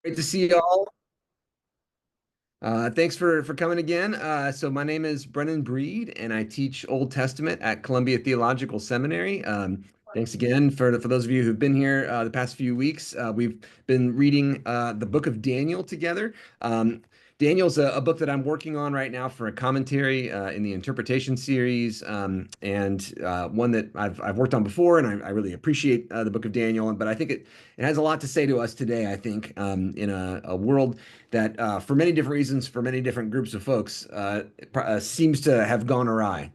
Great to see you all. Thanks for coming again. So my name is Brennan Breed, and I teach Old Testament at Columbia Theological Seminary. Thanks again for those of you who've been here the past few weeks. We've been reading the book of Daniel together. Daniel's a book that I'm working on right now for a commentary in the interpretation series, and one that I've worked on before, and I really appreciate the book of Daniel. But I think it has a lot to say to us today. I think in a world that for many different reasons, for many different groups of folks, seems to have gone awry.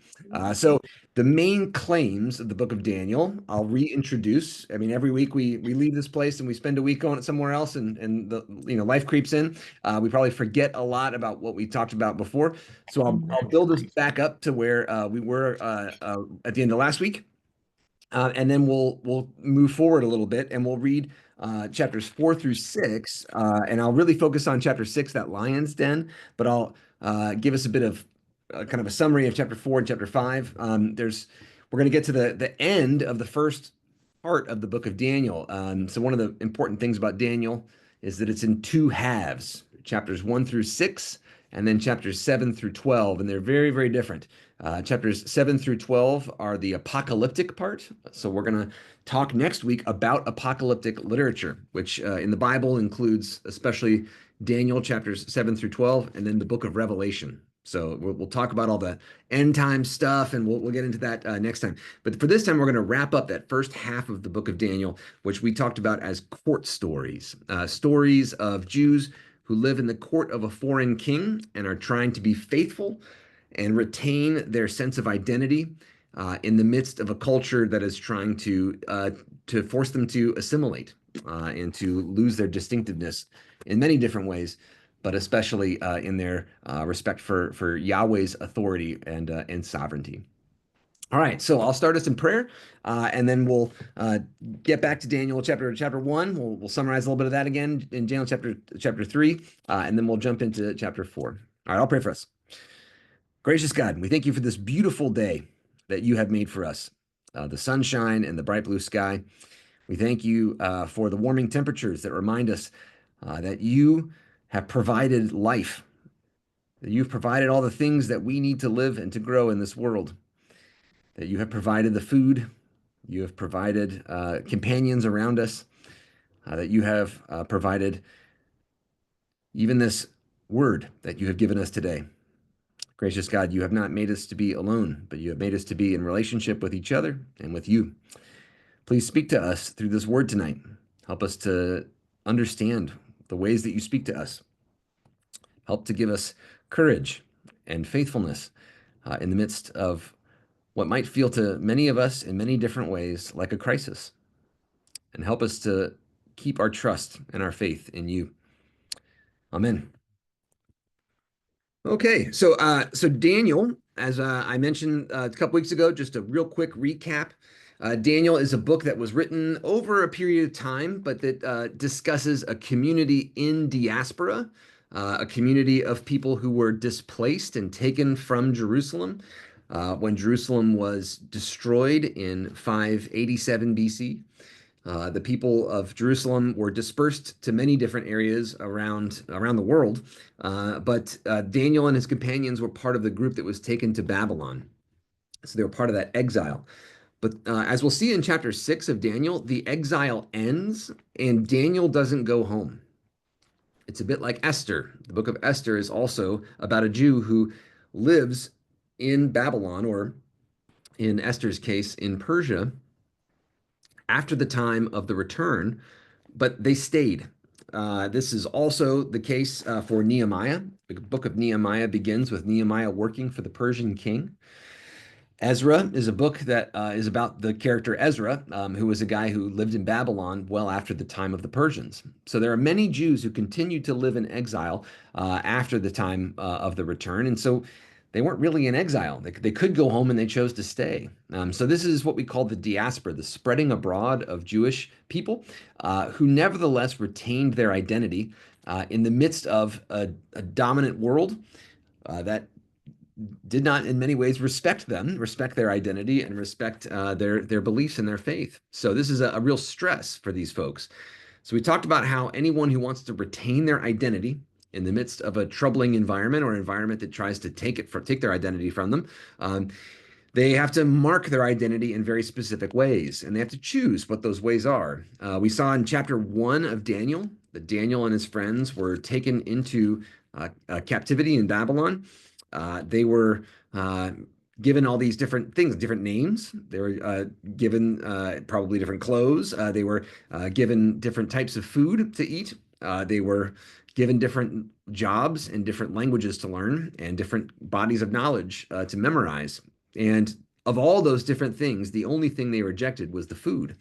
So the main claims of the book of Daniel, I'll reintroduce. I mean, every week we leave this place and we spend a week going somewhere else, and the life creeps in. We probably forget a lot about what we talked about before. So I'll build us back up to where we were at the end of last week. And then we'll move forward a little bit and we'll read chapters 4 through 6. And I'll really focus on chapter 6, that lion's den, but I'll give us a bit of kind of a summary of chapter 4 and chapter 5. We're going to get to the end of the first part of the book of Daniel. So one of the important things about Daniel is that it's in two halves, chapters 1 through 6, and then chapters 7 through 12, and they're very, very different. Chapters 7 through 12 are the apocalyptic part. So we're going to talk next week about apocalyptic literature, which in the Bible includes especially Daniel chapters 7 through 12, and then the book of Revelation. So we'll talk about all the end time stuff, and we'll get into that next time. But for this time, we're going to wrap up that first half of the book of Daniel, which we talked about as court stories, stories of Jews who live in the court of a foreign king and are trying to be faithful and retain their sense of identity in the midst of a culture that is trying to force them to assimilate and to lose their distinctiveness in many different ways, but especially in their respect for Yahweh's authority and sovereignty. All right, so I'll start us in prayer, and then we'll get back to Daniel chapter 1. We'll summarize a little bit of that again in Daniel chapter 3, and then we'll jump into chapter 4. All right, I'll pray for us. Gracious God, we thank you for this beautiful day that you have made for us, the sunshine and the bright blue sky. We thank you for the warming temperatures that remind us that you have provided life, that you've provided all the things that we need to live and to grow in this world, that you have provided the food, you have provided companions around us, that you have provided even this word that you have given us today. Gracious God, you have not made us to be alone, but you have made us to be in relationship with each other and with you. Please speak to us through this word tonight. Help us to understand the ways that you speak to us. Help to give us courage and faithfulness in the midst of what might feel to many of us in many different ways like a crisis. And help us to keep our trust and our faith in you. Amen. Okay, so Daniel, as I mentioned a couple weeks ago, just a real quick recap. Daniel is a book that was written over a period of time, but that discusses a community in diaspora, a community of people who were displaced and taken from Jerusalem when Jerusalem was destroyed in 587 BC. The people of Jerusalem were dispersed to many different areas around the world, but Daniel and his companions were part of the group that was taken to Babylon. So they were part of that exile. But as we'll see in chapter 6 of Daniel, the exile ends and Daniel doesn't go home. It's a bit like Esther. The book of Esther is also about a Jew who lives in Babylon, or in Esther's case, in Persia, after the time of the return, but they stayed. This is also the case for Nehemiah. The book of Nehemiah begins with Nehemiah working for the Persian king. Ezra is a book that is about the character Ezra, who was a guy who lived in Babylon well after the time of the Persians. So there are many Jews who continued to live in exile after the time of the return. And so they weren't really in exile. They could go home and they chose to stay. So this is what we call the diaspora, the spreading abroad of Jewish people who nevertheless retained their identity in the midst of a dominant world that did not in many ways respect them, respect their identity, and respect their beliefs and their faith. So this is a real stress for these folks. So we talked about how anyone who wants to retain their identity in the midst of a troubling environment or an environment that tries to take their identity from them, um, they have to mark their identity in very specific ways, and they have to choose what those ways are. We saw in chapter 1 of Daniel that Daniel and his friends were taken into captivity in Babylon. They were given all these different things, different names. They were given probably different clothes. They were given different types of food to eat. They were given different jobs and different languages to learn and different bodies of knowledge to memorize. And of all those different things, the only thing they rejected was the food.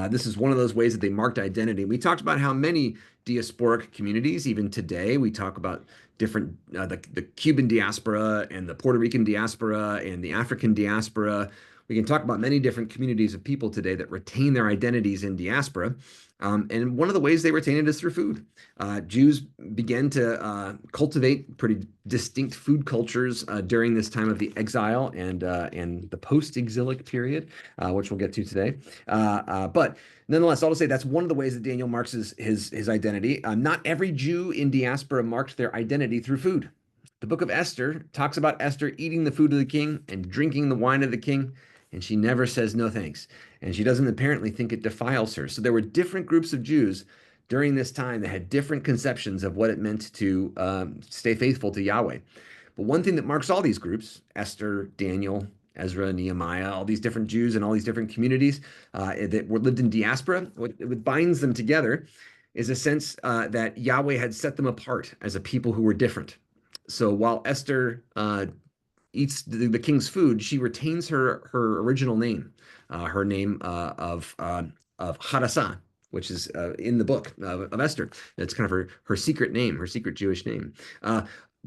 This is one of those ways that they marked identity. We talked about how many diasporic communities, even today, we talk about different, the Cuban diaspora and the Puerto Rican diaspora and the African diaspora. We can talk about many different communities of people today that retain their identities in diaspora. And one of the ways they retain it is through food. Jews began to cultivate pretty distinct food cultures during this time of the exile and the post-exilic period, which we'll get to today. But nonetheless, I'll just say that's one of the ways that Daniel marks his identity. Not every Jew in diaspora marked their identity through food. The book of Esther talks about Esther eating the food of the king and drinking the wine of the king, and she never says no thanks. And she doesn't apparently think it defiles her. So there were different groups of Jews during this time that had different conceptions of what it meant to stay faithful to Yahweh. But one thing that marks all these groups, Esther, Daniel, Ezra, Nehemiah, all these different Jews and all these different communities that were lived in diaspora, what binds them together is a sense that Yahweh had set them apart as a people who were different. So while Esther eats the king's food, she retains her original name, her name of Hadassah, which is in the book of Esther. It's kind of her secret name, her secret Jewish name.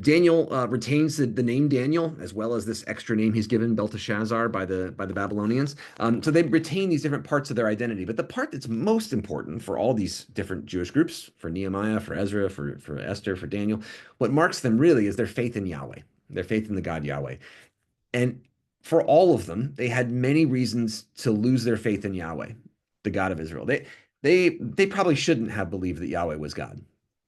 Daniel retains the name Daniel, as well as this extra name he's given, Belteshazzar, by the Babylonians. So they retain these different parts of their identity. But the part that's most important for all these different Jewish groups, for Nehemiah, for Ezra, for Esther, for Daniel, what marks them really is their faith in Yahweh, their faith in the God Yahweh. And for all of them, they had many reasons to lose their faith in Yahweh, the God of Israel. They probably shouldn't have believed that Yahweh was God.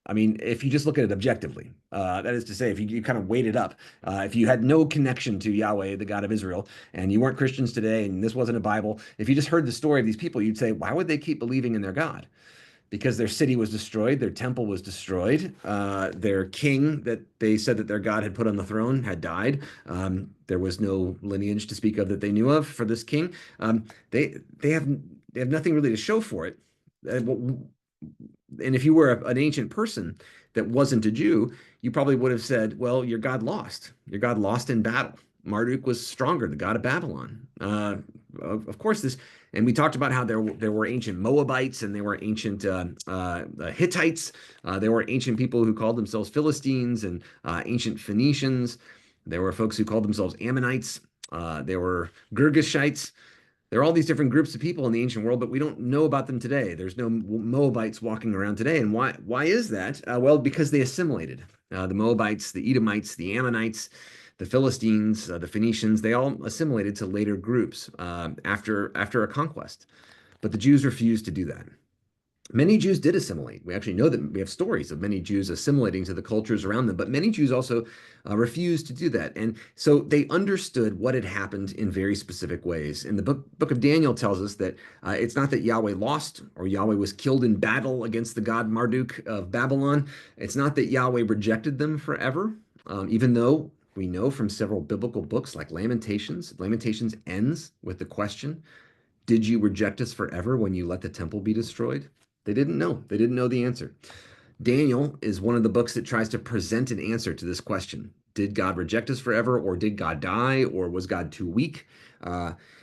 I mean, if you just look at it objectively, that is to say, if you kind of weighed it up, if you had no connection to Yahweh, the God of Israel, and you weren't Christians today, and this wasn't a Bible, if you just heard the story of these people, you'd say, why would they keep believing in their God? Because their city was destroyed, their temple was destroyed, their king that they said that their God had put on the throne had died. There was no lineage to speak of that they knew of for this king. They have nothing really to show for it. And if you were an ancient person that wasn't a Jew, you probably would have said, well, your God lost. Your God lost in battle. Marduk was stronger, the god of Babylon. Of course, and we talked about how there were ancient Moabites and there were ancient Hittites. There were ancient people who called themselves Philistines and ancient Phoenicians. There were folks who called themselves Ammonites. There were Girgashites. There are all these different groups of people in the ancient world, but we don't know about them today. There's no Moabites walking around today. And why is that? Well, because they assimilated. The Moabites, the Edomites, the Ammonites, the Philistines, the Phoenicians, they all assimilated to later groups after a conquest. But the Jews refused to do that. Many Jews did assimilate. We actually know that we have stories of many Jews assimilating to the cultures around them, but many Jews also refused to do that. And so they understood what had happened in very specific ways. And the book of Daniel tells us that it's not that Yahweh lost or Yahweh was killed in battle against the god Marduk of Babylon. It's not that Yahweh rejected them forever, even though we know from several biblical books like Lamentations ends with the question, did you reject us forever when you let the temple be destroyed? They didn't know. They didn't know the answer. Daniel is one of the books that tries to present an answer to this question. Did God reject us forever, or did God die, or was God too weak?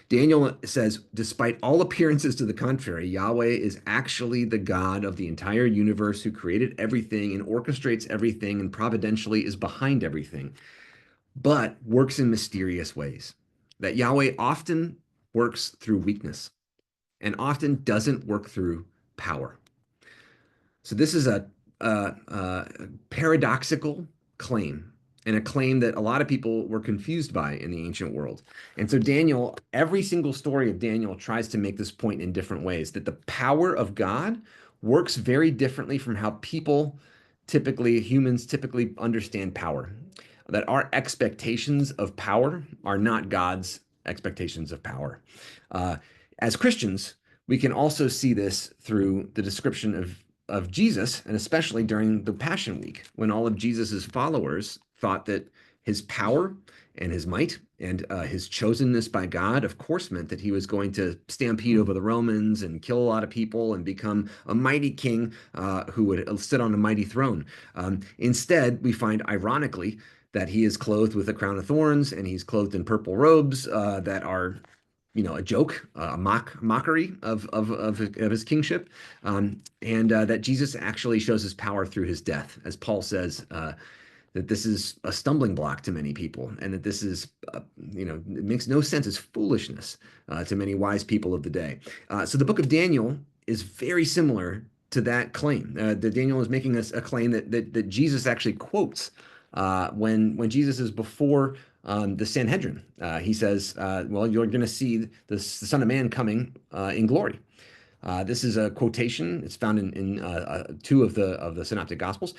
Daniel says, despite all appearances to the contrary, Yahweh is actually the God of the entire universe who created everything and orchestrates everything and providentially is behind everything, but works in mysterious ways. That Yahweh often works through weakness and often doesn't work through power. So this is a paradoxical claim and a claim that a lot of people were confused by in the ancient world. And so every single story of Daniel tries to make this point in different ways, that the power of God works very differently from how humans typically understand power. That our expectations of power are not God's expectations of power. Uh, as Christians, we can also see this through the description of Jesus, and especially during the Passion Week, when all of Jesus's followers thought that his power and his might and his chosenness by God, of course, meant that he was going to stampede over the Romans and kill a lot of people and become a mighty king who would sit on a mighty throne. Instead, we find, ironically, that he is clothed with a crown of thorns and he's clothed in purple robes that are a joke, a mockery of his kingship, and that Jesus actually shows his power through his death, as Paul says that this is a stumbling block to many people, and that this is, it makes no sense. It's foolishness to many wise people of the day. So the book of Daniel is very similar to that claim. That Daniel is making a claim that Jesus actually quotes when Jesus is before the Sanhedrin. He says, well, you're going to see the Son of Man coming in glory. This is a quotation. It's found in two of the Synoptic Gospels.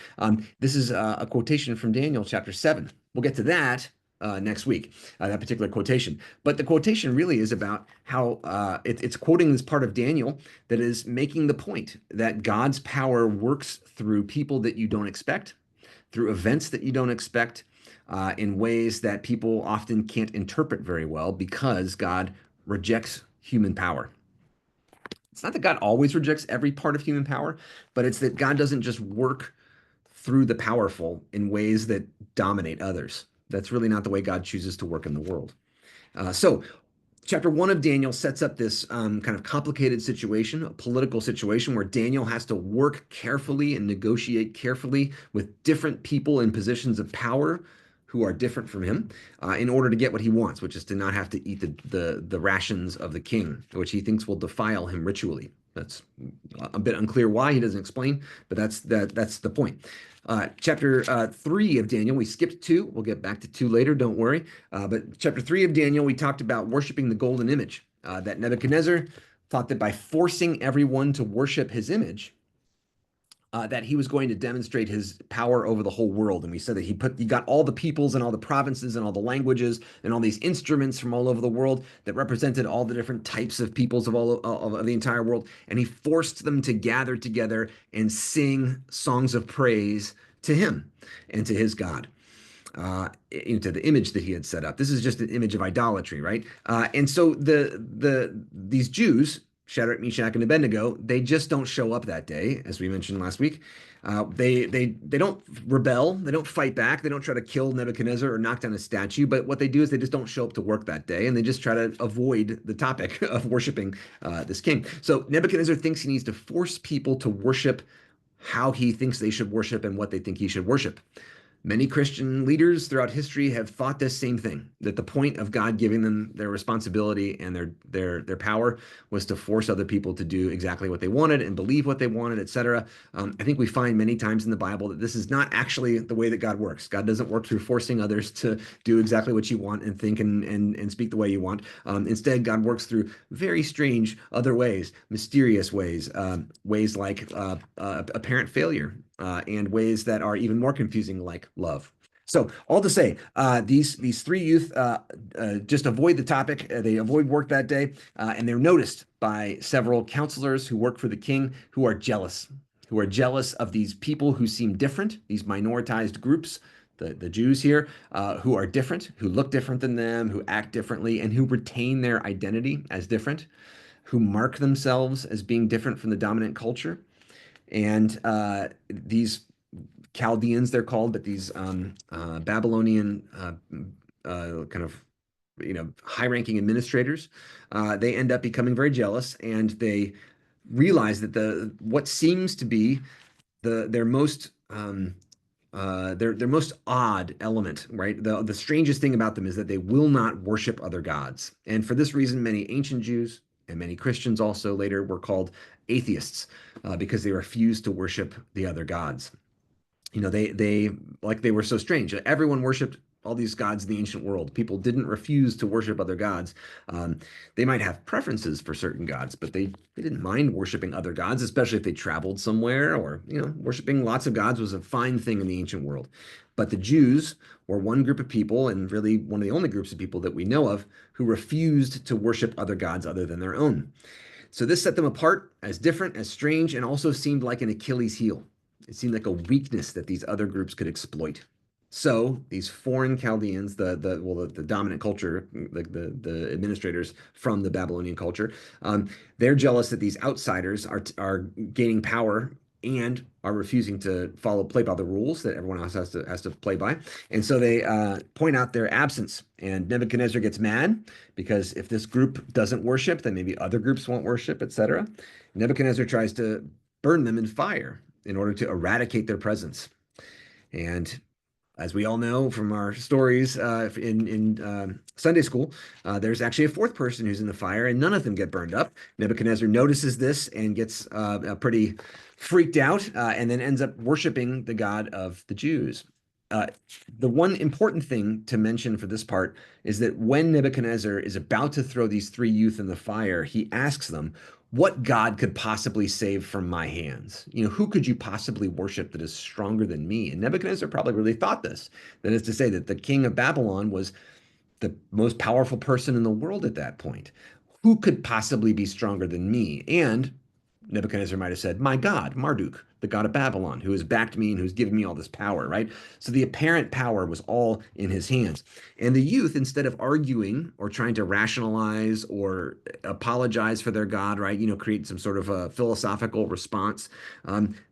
This is a quotation from Daniel chapter 7. We'll get to that next week, that particular quotation. But the quotation really is about how it's quoting this part of Daniel that is making the point that God's power works through people that you don't expect, through events that you don't expect, in ways that people often can't interpret very well because God rejects human power. It's not that God always rejects every part of human power, but it's that God doesn't just work through the powerful in ways that dominate others. That's really not the way God chooses to work in the world. So chapter 1 of Daniel sets up this kind of complicated situation, a political situation where Daniel has to work carefully and negotiate carefully with different people in positions of power who are different from him in order to get what he wants, which is to not have to eat the rations of the king, which he thinks will defile him ritually. That's a bit unclear why, he doesn't explain, but that's the point. Chapter 3 of Daniel, we skipped 2. We'll get back to 2 later, don't worry. But chapter 3 of Daniel, we talked about worshiping the golden image, that Nebuchadnezzar thought that by forcing everyone to worship his image, that he was going to demonstrate his power over the whole world. And we said that he got all the peoples and all the provinces and all the languages and all these instruments from all over the world that represented all the different types of peoples of the entire world. And he forced them to gather together and sing songs of praise to him and to his God. Into the image that he had set up. This is just an image of idolatry, right? And so these Jews, Shadrach, Meshach, and Abednego, they just don't show up that day, as we mentioned last week. They don't rebel, they don't fight back, they don't try to kill Nebuchadnezzar or knock down a statue, but what they do is they just don't show up to work that day, and they just try to avoid the topic of worshiping this king. So Nebuchadnezzar thinks he needs to force people to worship how he thinks they should worship and what they think he should worship. Many Christian leaders throughout history have thought this same thing, that the point of God giving them their responsibility and their power was to force other people to do exactly what they wanted and believe what they wanted, etc. I think we find many times in the Bible that this is not actually the way that God works. God doesn't work through forcing others to do exactly what you want and think and speak the way you want. Instead, God works through very strange other ways, mysterious ways, ways like apparent failure, and ways that are even more confusing, like love. So all to say, these 3 youth just avoid the topic. They avoid work that day, and they're noticed by several counselors who work for the king who are jealous of these people who seem different, these minoritized groups, the Jews here, who are different, who look different than them, who act differently, and who retain their identity as different, who mark themselves as being different from the dominant culture. And these Chaldeans, they're called, but these Babylonian kind of high-ranking administrators, they end up becoming very jealous, and they realize that what seems to be their most their most odd element, right? The strangest thing about them is that they will not worship other gods, and for this reason, many ancient Jews and many Christians also later were called atheists because they refused to worship the other gods. They were so strange. Everyone worshipped all these gods in the ancient world. People didn't refuse to worship other gods. Um, they might have preferences for certain gods, but they didn't mind worshiping other gods, especially if they traveled somewhere or, worshiping lots of gods was a fine thing in the ancient world. But the Jews were one group of people, and really one of the only groups of people that we know of, who refused to worship other gods other than their own. So this set them apart as different, as strange, and also seemed like an Achilles heel. It seemed like a weakness that these other groups could exploit. So these foreign Chaldeans, the dominant culture, the administrators from the Babylonian culture, they're jealous that these outsiders are gaining power and are refusing to play by the rules that everyone else has to play by. And so they point out their absence. And Nebuchadnezzar gets mad because if this group doesn't worship, then maybe other groups won't worship, etc. Nebuchadnezzar tries to burn them in fire in order to eradicate their presence. And as we all know from our stories in Sunday school, there's actually a fourth person who's in the fire, and none of them get burned up. Nebuchadnezzar notices this and gets pretty freaked out, and then ends up worshiping the God of the Jews. Uh, the one important thing to mention for this part is that when Nebuchadnezzar is about to throw these three youth in the fire, he asks them, what God could possibly save from my hands? Who could you possibly worship that is stronger than me? And Nebuchadnezzar probably really thought this. That is to say that the king of Babylon was the most powerful person in the world at that point. Who could possibly be stronger than me? And Nebuchadnezzar might have said, my God, Marduk, the god of Babylon, who has backed me and who's given me all this power, right? So the apparent power was all in his hands. And the youth, instead of arguing or trying to rationalize or apologize for their God, right, create some sort of a philosophical response,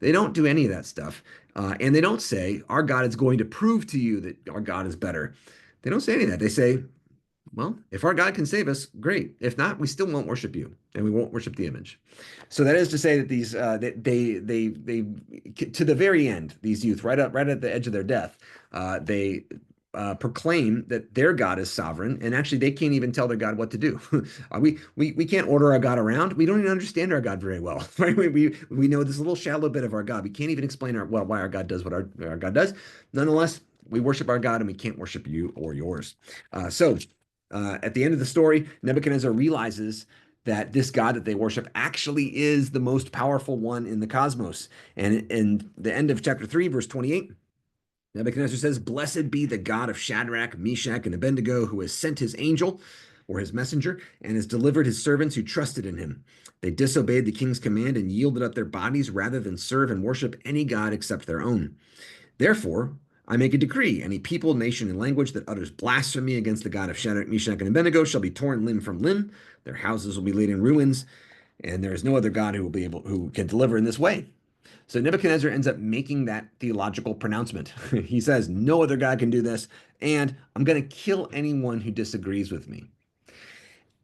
they don't do any of that stuff. And they don't say, our God is going to prove to you that our God is better. They don't say any of that. They say, well, if our God can save us, great. If not, we still won't worship you, and we won't worship the image. So that is to say that these they to the very end, these youth right at the edge of their death, they proclaim that their God is sovereign, and actually they can't even tell their God what to do. We can't order our God around. We don't even understand our God very well, right? We know this little shallow bit of our God. We can't even explain why our God does what our God does. Nonetheless, we worship our God, and we can't worship you or yours. At the end of the story, Nebuchadnezzar realizes that this God that they worship actually is the most powerful one in the cosmos. And in the end of chapter 3, verse 28, Nebuchadnezzar says, blessed be the God of Shadrach, Meshach, and Abednego, who has sent his angel or his messenger and has delivered his servants who trusted in him. They disobeyed the king's command and yielded up their bodies rather than serve and worship any God except their own. Therefore, I make a decree. Any people, nation, and language that utters blasphemy against the God of Shadrach, Meshach, and Abednego shall be torn limb from limb. Their houses will be laid in ruins, and there is no other God who can deliver in this way. So Nebuchadnezzar ends up making that theological pronouncement. He says, no other God can do this, and I'm going to kill anyone who disagrees with me.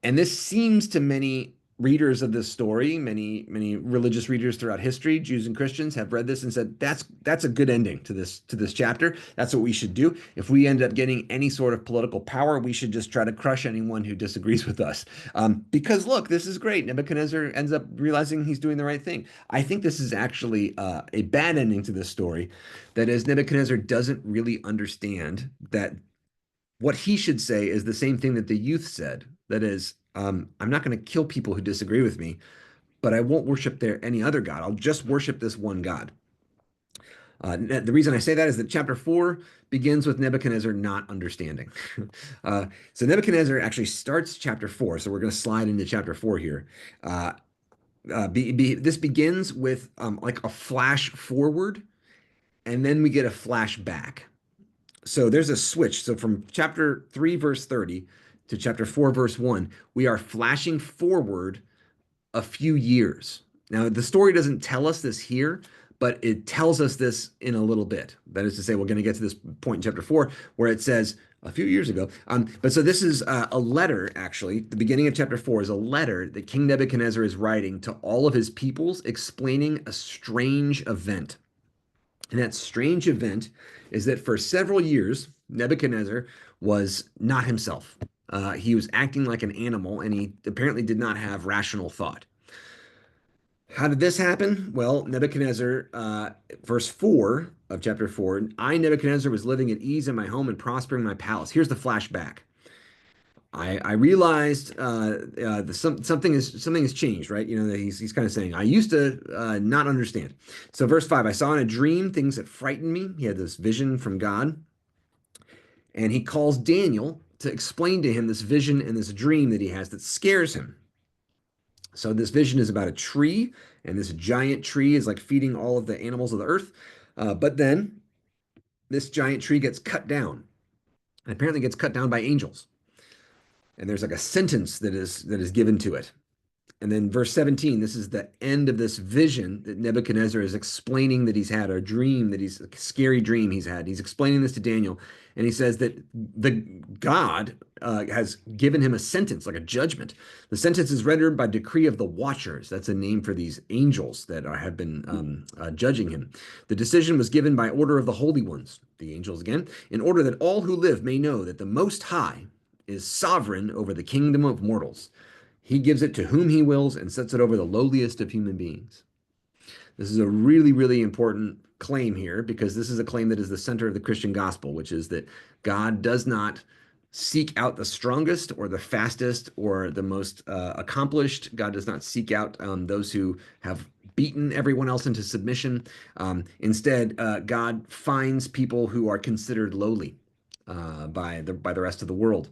And this seems to many readers of this story, many religious readers throughout history, Jews and Christians, have read this and said that's a good ending to this chapter. That's what we should do. If we end up getting any sort of political power, we should just try to crush anyone who disagrees with us. Because look, this is great. Nebuchadnezzar ends up realizing he's doing the right thing. I think this is actually a bad ending to this story. That is, Nebuchadnezzar doesn't really understand that what he should say is the same thing that the youth said. That is, I'm not going to kill people who disagree with me, but I won't worship any other God. I'll just worship this one God. The reason I say that is that chapter 4 begins with Nebuchadnezzar not understanding. So Nebuchadnezzar actually starts chapter 4. So we're going to slide into chapter 4 here. This begins with like a flash forward, and then we get a flash back. So there's a switch. So from chapter 3, verse 30 to chapter 4, verse 1, we are flashing forward a few years. Now, the story doesn't tell us this here, but it tells us this in a little bit. That is to say, we're going to get to this point in chapter 4 where it says a few years ago. But so this is a letter, actually. The beginning of chapter 4 is a letter that King Nebuchadnezzar is writing to all of his peoples explaining a strange event. And that strange event is that for several years, Nebuchadnezzar was not himself. He was acting like an animal, and he apparently did not have rational thought. How did this happen? Well, Nebuchadnezzar, verse 4 of chapter 4, I, Nebuchadnezzar, was living at ease in my home and prospering in my palace. Here's the flashback. I realized something has changed, right? You know, that he's kind of saying, I used to not understand. So, verse 5, I saw in a dream things that frightened me. He had this vision from God, and he calls Daniel to explain to him this vision and this dream that he has that scares him. So this vision is about a tree, and this giant tree is like feeding all of the animals of the earth. But then this giant tree gets cut down, and apparently gets cut down by angels. And there's like a sentence that is given to it. And then verse 17, this is the end of this vision that Nebuchadnezzar is explaining that he's had, a dream that he's a scary dream he's had. He's explaining this to Daniel, and he says that the God has given him a sentence, like a judgment. The sentence is rendered by decree of the Watchers. That's a name for these angels that have been judging him. The decision was given by order of the holy ones, the angels again, in order that all who live may know that the Most High is sovereign over the kingdom of mortals. He gives it to whom he wills and sets it over the lowliest of human beings. This is a really, really important claim here because this is a claim that is the center of the Christian gospel, which is that God does not seek out the strongest or the fastest or the most accomplished. God does not seek out those who have beaten everyone else into submission. Instead, God finds people who are considered lowly by the rest of the world.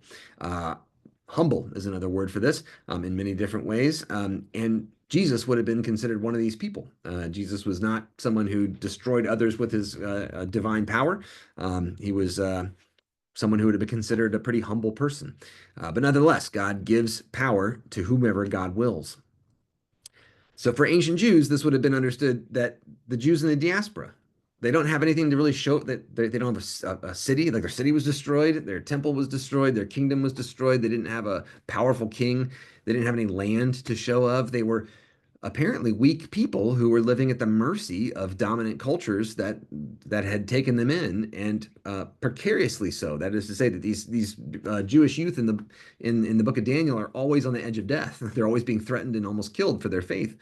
Humble is another word for this in many different ways. And Jesus would have been considered one of these people. Jesus was not someone who destroyed others with his divine power. He was someone who would have been considered a pretty humble person. But nonetheless, God gives power to whomever God wills. So for ancient Jews, this would have been understood that the Jews in the diaspora, they don't have anything to really show that they don't have a city. Like their city was destroyed, their temple was destroyed, their kingdom was destroyed. They didn't have a powerful king. They didn't have any land to show of. They were apparently weak people who were living at the mercy of dominant cultures that had taken them in, and precariously so. That is to say that these Jewish youth in the book of Daniel are always on the edge of death. They're always being threatened and almost killed for their faith.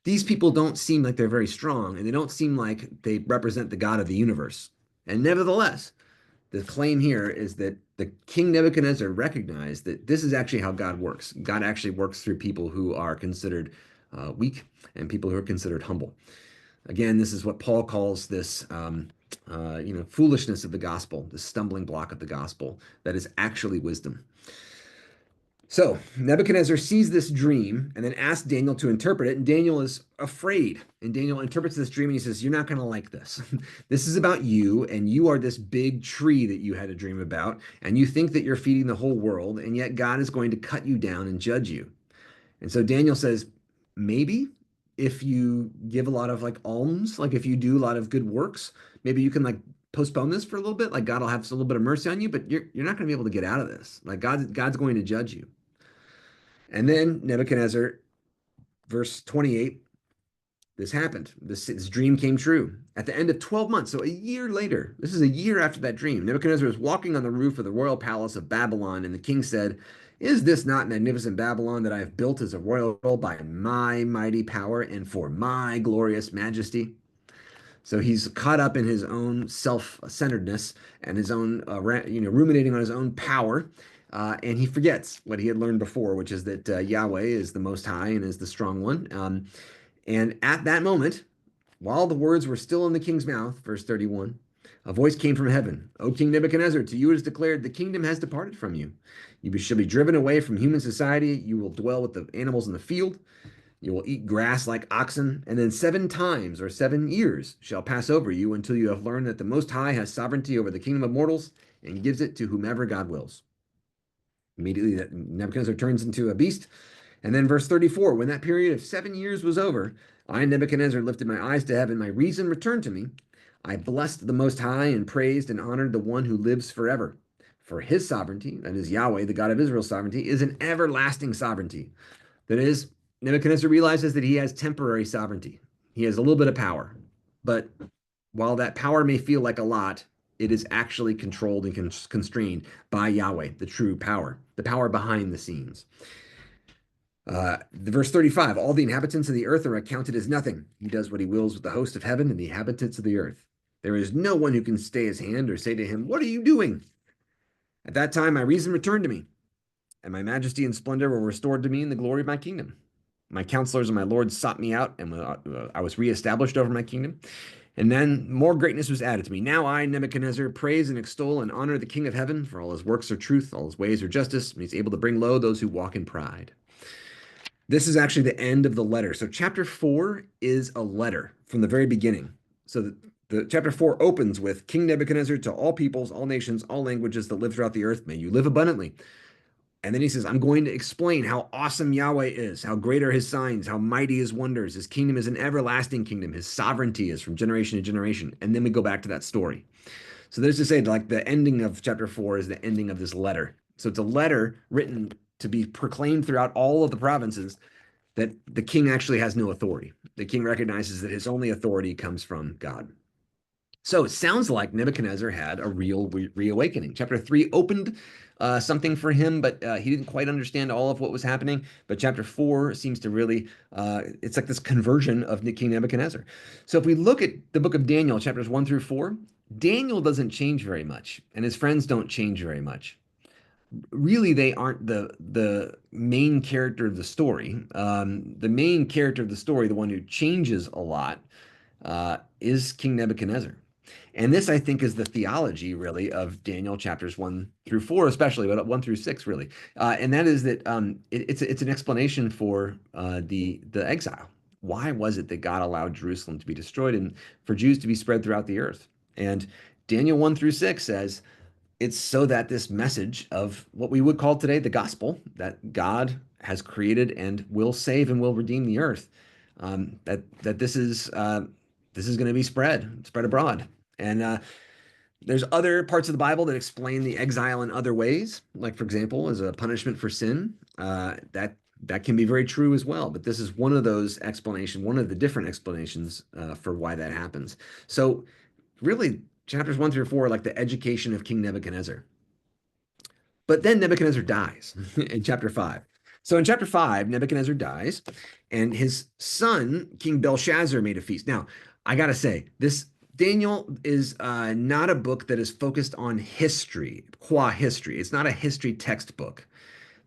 These people don't seem like they're very strong, and they don't seem like they represent the God of the universe. And nevertheless, the claim here is that the King Nebuchadnezzar recognized that this is actually how God works. God actually works through people who are considered weak and people who are considered humble. Again, this is what Paul calls this, foolishness of the gospel, the stumbling block of the gospel that is actually wisdom. So Nebuchadnezzar sees this dream and then asks Daniel to interpret it, and Daniel is afraid. And Daniel interprets this dream and he says, "You're not going to like this. This is about you, and you are this big tree that you had a dream about, and you think that you're feeding the whole world, and yet God is going to cut you down and judge you." And so Daniel says, maybe if you give a lot of like alms, like if you do a lot of good works, maybe you can like postpone this for a little bit. Like God will have a little bit of mercy on you, but you're not going to be able to get out of this. Like God's going to judge you. And then Nebuchadnezzar, verse 28, this happened. This dream came true. At the end of 12 months, so a year later, this is a year after that dream, Nebuchadnezzar was walking on the roof of the royal palace of Babylon, and the king said, "Is this not magnificent Babylon that I have built as a royal by my mighty power and for my glorious majesty?" So he's caught up in his own self-centeredness and his own, ruminating on his own power. And he forgets what he had learned before, which is that Yahweh is the Most High and is the strong one. And at that moment, while the words were still in the king's mouth, verse 31, a voice came from heaven. "O King Nebuchadnezzar, to you it is declared, the kingdom has departed from you. You shall be driven away from human society. You will dwell with the animals in the field. You will eat grass like oxen. And then 7 times or 7 years shall pass over you until you have learned that the Most High has sovereignty over the kingdom of mortals and gives it to whomever God wills." Immediately, that Nebuchadnezzar turns into a beast. And then verse 34, when that period of 7 years was over, I, Nebuchadnezzar, lifted my eyes to heaven. My reason returned to me. I blessed the Most High and praised and honored the one who lives forever. For his sovereignty, that is Yahweh, the God of Israel's sovereignty, is an everlasting sovereignty. That is, Nebuchadnezzar realizes that he has temporary sovereignty. He has a little bit of power. But while that power may feel like a lot, it is actually controlled and constrained by Yahweh, the true power, the power behind the scenes. The verse 35, all the inhabitants of the earth are accounted as nothing. He does what he wills with the host of heaven and the inhabitants of the earth. There is no one who can stay his hand or say to him, what are you doing? At that time, my reason returned to me, and my majesty and splendor were restored to me in the glory of my kingdom. My counselors and my lords sought me out, and I was reestablished over my kingdom. And then more greatness was added to me. Now I, Nebuchadnezzar, praise and extol and honor the King of heaven, for all his works are truth, all his ways are justice, and he's able to bring low those who walk in pride. This is actually the end of the letter. So chapter 4 is a letter from the very beginning. So the chapter 4 opens with King Nebuchadnezzar to all peoples, all nations, all languages that live throughout the earth. May you live abundantly. And then he says, I'm going to explain how awesome Yahweh is, how great are his signs, how mighty his wonders. His kingdom is an everlasting kingdom. His sovereignty is from generation to generation. And then we go back to that story. So there's to say, like, the ending of chapter 4 is the ending of this letter. So it's a letter written to be proclaimed throughout all of the provinces that the king actually has no authority. The king recognizes that his only authority comes from God. So it sounds like Nebuchadnezzar had a real reawakening. Chapter 3 opened something for him, but he didn't quite understand all of what was happening. But chapter 4 seems to really, it's like this conversion of King Nebuchadnezzar. So if we look at the book of Daniel, chapters 1 through 4, Daniel doesn't change very much, and his friends don't change very much. Really, they aren't the main character of the story. The main character of the story, the one who changes a lot, is King Nebuchadnezzar. And this, I think, is the theology, really, of Daniel chapters 1 through 4, especially, but 1 through 6, really. And that is that it's an explanation for the exile. Why was it that God allowed Jerusalem to be destroyed and for Jews to be spread throughout the earth? And Daniel 1 through 6 says, it's so that this message of what we would call today the gospel, that God has created and will save and will redeem the earth, that this is going to be spread abroad. And there's other parts of the Bible that explain the exile in other ways, like, for example, as a punishment for sin. That can be very true as well. But this is one of those explanations, one of the different explanations for why that happens. So really, chapters 1 through 4 are like the education of King Nebuchadnezzar. But then Nebuchadnezzar dies in chapter 5. So in chapter 5, Nebuchadnezzar dies, and his son, King Belshazzar, made a feast. Now, I got to say, this Daniel is not a book that is focused on history, qua history. It's not a history textbook.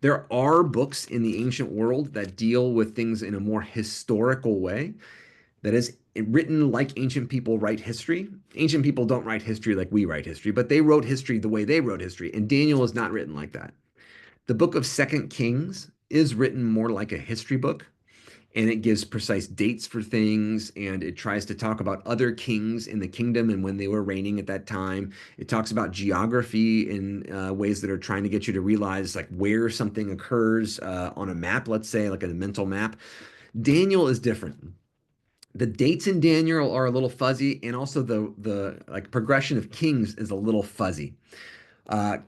There are books in the ancient world that deal with things in a more historical way, that is written like ancient people write history. Ancient people don't write history like we write history, but they wrote history the way they wrote history. And Daniel is not written like that. The book of Second Kings is written more like a history book, and it gives precise dates for things, and it tries to talk about other kings in the kingdom and when they were reigning at that time. It talks about geography in ways that are trying to get you to realize like where something occurs on a map, let's say, like a mental map. Daniel is different. The dates in Daniel are a little fuzzy, and also the like progression of kings is a little fuzzy. Uh,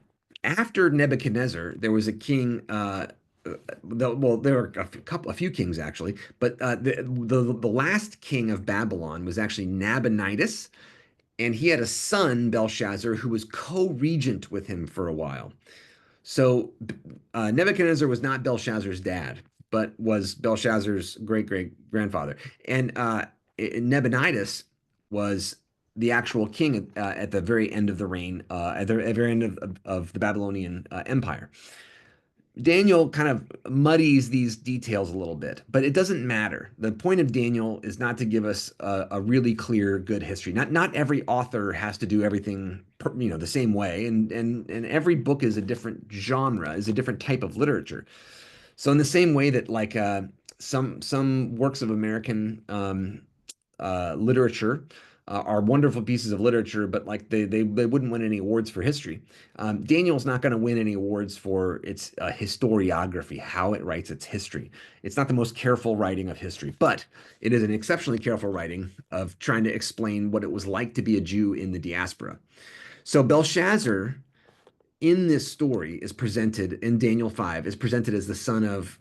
After Nebuchadnezzar, there was a king. Well, there were a few kings actually, but the last king of Babylon was actually Nabonidus, and he had a son Belshazzar who was co-regent with him for a while. So Nebuchadnezzar was not Belshazzar's dad, but was Belshazzar's great great grandfather. And Nabonidus was the actual king at the very end of the reign, at the very end of the Babylonian Empire. Daniel kind of muddies these details a little bit, but it doesn't matter. The point of Daniel is not to give us a really clear, good history. Not every author has to do everything, the same way, and every book is a different genre, is a different type of literature. So in the same way that like some works of American literature are wonderful pieces of literature, but like they wouldn't win any awards for history. Daniel's not going to win any awards for its historiography, how it writes its history. It's not the most careful writing of history, but it is an exceptionally careful writing of trying to explain what it was like to be a Jew in the diaspora. So Belshazzar in this story is presented in Daniel 5 is presented as the son of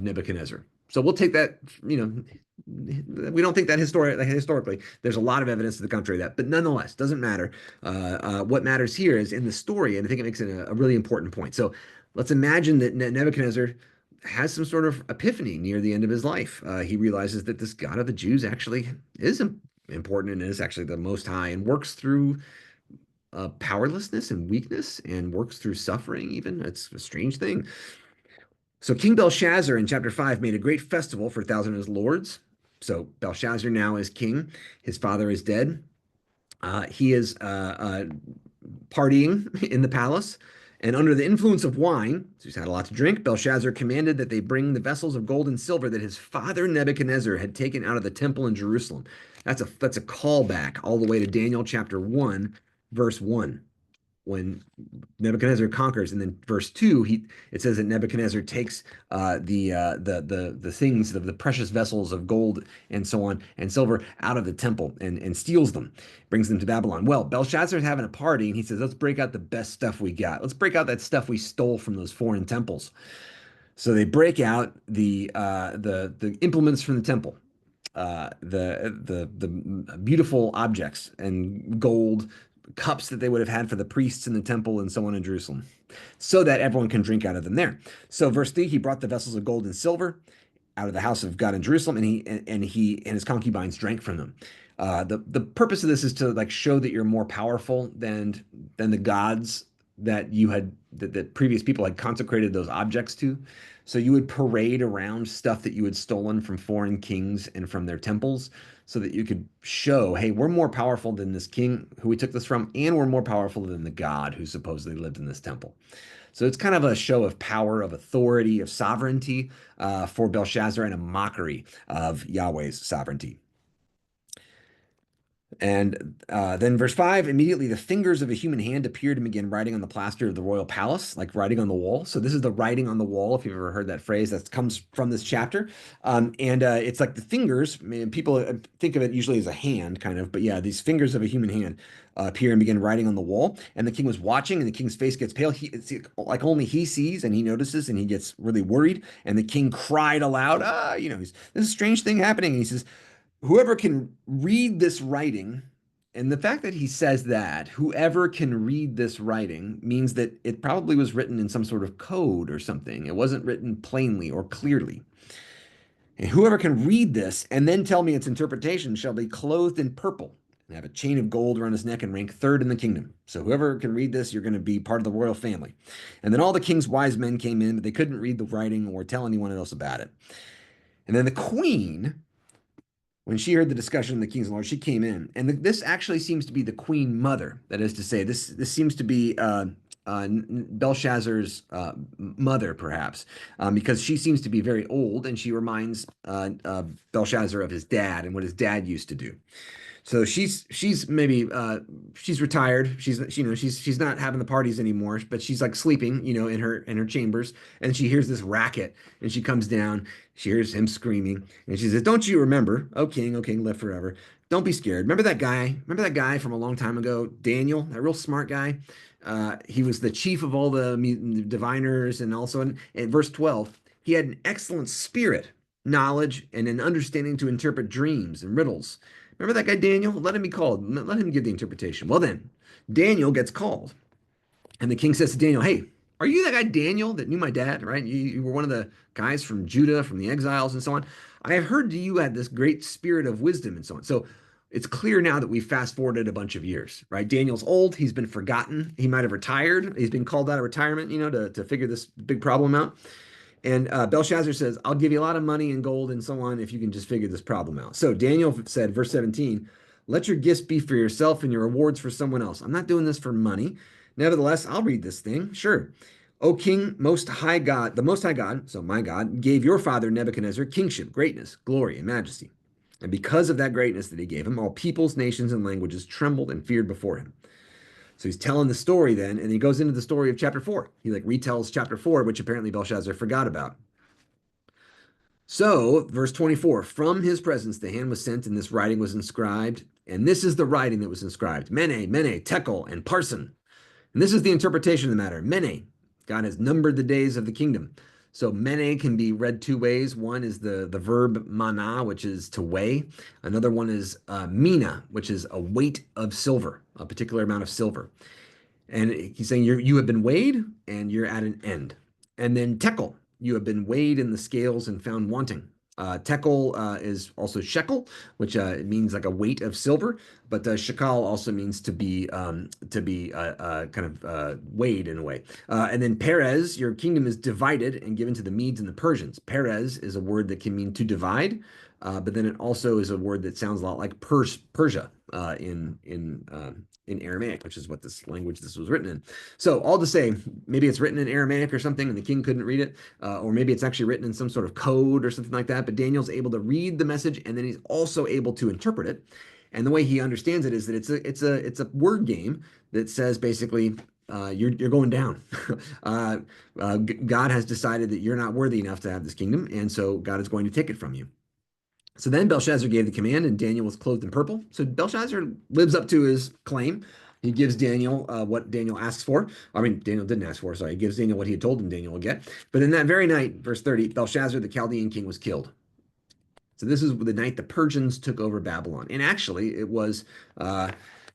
Nebuchadnezzar. So we'll take that, we don't think that historically. There's a lot of evidence to the contrary of that, but nonetheless, doesn't matter. What matters here is in the story, and I think it makes it a really important point. So let's imagine that Nebuchadnezzar has some sort of epiphany near the end of his life. He realizes that this God of the Jews actually is important and is actually the Most High, and works through powerlessness and weakness, and works through suffering even. It's a strange thing. So King Belshazzar in chapter 5 made a great festival for 1,000 of his lords. So Belshazzar now is king. His father is dead. He is partying in the palace. And under the influence of wine, so he's had a lot to drink, Belshazzar commanded that they bring the vessels of gold and silver that his father Nebuchadnezzar had taken out of the temple in Jerusalem. That's a callback all the way to Daniel chapter 1, verse 1, when Nebuchadnezzar conquers, and then verse 2, it says that Nebuchadnezzar takes the things of the precious vessels of gold and so on and silver out of the temple, and steals them, brings them to Babylon. Well, Belshazzar's having a party, and he says, let's break out the best stuff we got. Let's break out that stuff we stole from those foreign temples. So they break out the implements from the temple, the beautiful objects and gold cups that they would have had for the priests in the temple and so on in Jerusalem, so that everyone can drink out of them there. So verse 3, he brought the vessels of gold and silver out of the house of God in Jerusalem, and he and his concubines drank from them. The purpose of this is to like show that you're more powerful than the gods that that previous people had consecrated those objects to. So you would parade around stuff that you had stolen from foreign kings and from their temples, so that you could show, hey, we're more powerful than this king who we took this from, and we're more powerful than the God who supposedly lived in this temple. So it's kind of a show of power, of authority, of sovereignty for Belshazzar, and a mockery of Yahweh's sovereignty. And then verse 5, immediately the fingers of a human hand appeared and began writing on the plaster of the royal palace, like writing on the wall. So this is the writing on the wall, if you've ever heard that phrase, that comes from this chapter. And it's like the fingers, I mean, people think of it usually as a hand, kind of, but yeah, these fingers of a human hand appear and begin writing on the wall. And the king was watching, and the king's face gets pale. It's like only he sees, and he notices, and he gets really worried. And the king cried aloud, there's a strange thing happening. And he says, whoever can read this writing, and the fact that he says that whoever can read this writing means that it probably was written in some sort of code or something. It wasn't written plainly or clearly. And whoever can read this and then tell me its interpretation shall be clothed in purple and have a chain of gold around his neck and rank third in the kingdom. So whoever can read this, you're going to be part of the royal family. And then all the king's wise men came in, but they couldn't read the writing or tell anyone else about it. And then the queen, when she heard the discussion of the kings and lords, she came in, and this actually seems to be the queen mother. That is to say, this seems to be Belshazzar's mother, perhaps, because she seems to be very old, and she reminds Belshazzar of his dad and what his dad used to do. So she's maybe she's retired. She's not having the parties anymore, but she's like sleeping, in her chambers, and she hears this racket, and she comes down. She hears him screaming, and she says, "Don't you remember, O king, live forever. Don't be scared. Remember that guy? Remember that guy from a long time ago, Daniel, that real smart guy? He was the chief of all the diviners, and also in verse 12, he had an excellent spirit, knowledge, and an understanding to interpret dreams and riddles." Remember that guy Daniel? Let him be called. Let him give the interpretation. Well, then, Daniel gets called. And the king says to Daniel, hey, are you that guy Daniel that knew my dad, right? You were one of the guys from Judah, from the exiles and so on. I have heard that you had this great spirit of wisdom and so on. So it's clear now that we fast forwarded a bunch of years, right? Daniel's old. He's been forgotten. He might have retired. He's been called out of retirement, to figure this big problem out. And Belshazzar says, I'll give you a lot of money and gold and so on if you can just figure this problem out. So Daniel said, verse 17, let your gifts be for yourself and your rewards for someone else. I'm not doing this for money. Nevertheless, I'll read this thing. Sure. O King, most high God, the most high God, so my God, gave your father Nebuchadnezzar kingship, greatness, glory, and majesty. And because of that greatness that he gave him, all peoples, nations, and languages trembled and feared before him. So he's telling the story then, and he goes into the story of chapter 4. He retells chapter 4, which apparently Belshazzar forgot about. So, verse 24, from his presence the hand was sent, and this writing was inscribed. And this is the writing that was inscribed. Mene, Mene, Tekel, and Parson. And this is the interpretation of the matter. Mene, God has numbered the days of the kingdom. So mene can be read two ways. One is the verb mana, which is to weigh. Another one is mina, which is a weight of silver, a particular amount of silver. And he's saying you have been weighed and you're at an end. And then tekel. you have been weighed in the scales and found wanting. Tekel is also shekel, which means like a weight of silver, but shekal also means to be kind of weighed in a way. And then Perez, your kingdom is divided and given to the Medes and the Persians. Perez is a word that can mean to divide, but then it also is a word that sounds a lot like Persia in Aramaic, which is what this language this was written in. So all to say, maybe it's written in Aramaic or something, and the king couldn't read it, or maybe it's actually written in some sort of code or something like that. But Daniel's able to read the message, and then he's also able to interpret it. And the way he understands it is that it's a word game that says basically you're going down. God has decided that you're not worthy enough to have this kingdom, and so God is going to take it from you. So then Belshazzar gave the command, and Daniel was clothed in purple. So Belshazzar lives up to his claim. He gives Daniel what Daniel asks for. I mean, Daniel didn't ask for, sorry. He gives Daniel what he had told him Daniel would get. But in that very night, verse 30, Belshazzar, the Chaldean king, was killed. So this is the night the Persians took over Babylon. And actually, it was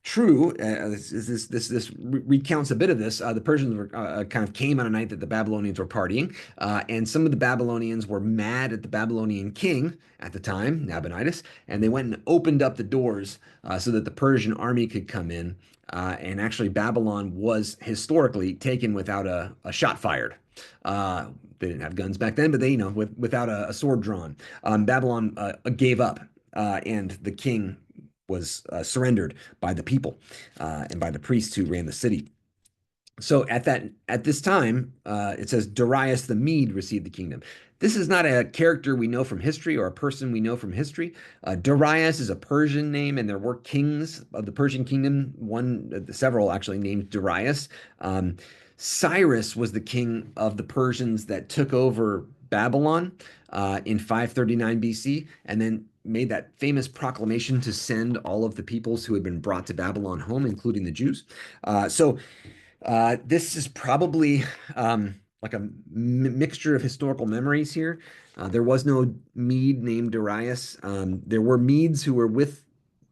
true. This recounts a bit of this. The Persians were kind of came on a night that the Babylonians were partying, and some of the Babylonians were mad at the Babylonian king at the time, Nabonidus, and they went and opened up the doors so that the Persian army could come in. And actually, Babylon was historically taken without a shot fired. They didn't have guns back then, but they, without a sword drawn. Babylon gave up, and the king was surrendered by the people and by the priests who ran the city. So at this time, it says Darius the Mede received the kingdom. This is not a character we know from history or a person we know from history. Darius is a Persian name, and there were kings of the Persian kingdom, several actually named Darius. Cyrus was the king of the Persians that took over Babylon in 539 BC, and then made that famous proclamation to send all of the peoples who had been brought to Babylon home, including the Jews. So this is probably like a mixture of historical memories here. There was no Mede named Darius. There were Medes who were with